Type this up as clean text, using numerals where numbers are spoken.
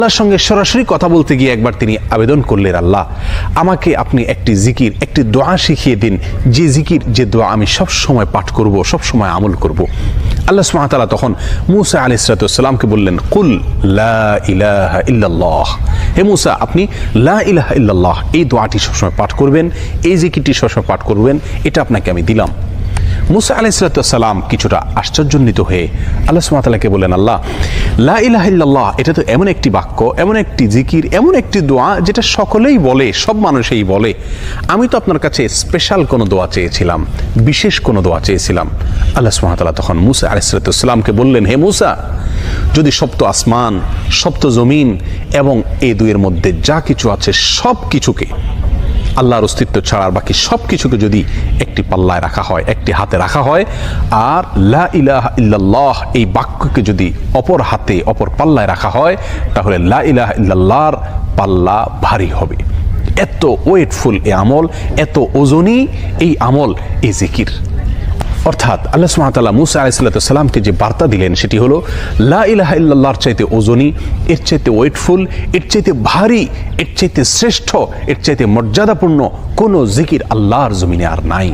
আল্লাহর সঙ্গে সরাসরি কথা বলতে গিয়ে একবার তিনি আবেদন করলেন, আল্লাহ আমাকে আপনি একটি জিকির, একটি দোয়া শিখিয়ে দিন, যে জিকির, যে দোয়া আমি সব সময় পাঠ করব, সব সময় আমল করব। আল্লাহ সুবহানাহু ওয়া তাআলা তখন মূসা আলাইহিস সালামকে বললেন, কুল লা ইলাহা ইল্লাল্লাহ, হে মূসা আপনি লা ইলাহা ইল্লাল্লাহ এই দোয়াটি সবসময় পাঠ করবেন, এই জিকিরটি সবসময় পাঠ করবেন, এটা আপনাকে আমি দিলাম। মূসা আলাইহিস সালাম কিছুটা আশ্চর্যান্বিত হয়ে আল্লাহ সুবহানাহু ওয়া তাআলাকে বললেন, আল্লাহ লা ইলাহা ইল্লাল্লাহ এটা তো এমন একটি বাক্য, এমন একটি জিকির, এমন একটি দোয়া যেটা সকলেই বলে, সব মানুষই বলে। আমি তো আপনার কাছে স্পেশাল কোনো দোয়া চেয়েছিলাম, বিশেষ কোনো দোয়া চেয়েছিলাম। আল্লাহ সুবহানাহু ওয়া তাআলা তখন মূসা আলাইহিস সালামকে বললেন, হে মূসা, যদি সপ্ত আসমান, সপ্ত জমিন এবং এই দুইয়ের মধ্যে যা কিছু আছে সব কিছুকে, আল্লাহর অস্তিত্ব ছাড়া বাকি সব কিছুকে যদি একটি পাল্লায় রাখা হয়, একটি হাতে রাখা হয়, আর লা ইলাহা ইল্লাল্লাহ এই বাক্যকে যদি অপর হাতে, অপর পাল্লায় রাখা হয়, তাহলে লা ইলাহা ইল্লাল্লাহর পাল্লা ভারী হবে। এত ওয়েটফুল এই আমল, এত ওজনী এই আমল, এই জিকির। অর্থাৎ আল্লাহ সুবহানাহু ওয়া তাআলা মূসা আলাইহিস সালামকে যে বার্তা দিলেন সেটি হলো, লা ইলাহা ইল্লাল্লাহর চাইতে ওজনী, এর চাইতে ওয়েটফুল, এর চাইতে ভারী, এর চাইতে শ্রেষ্ঠ, এর চাইতে মর্যাদাপূর্ণ কোনো জিকির আল্লাহর জমিনে আর নাই।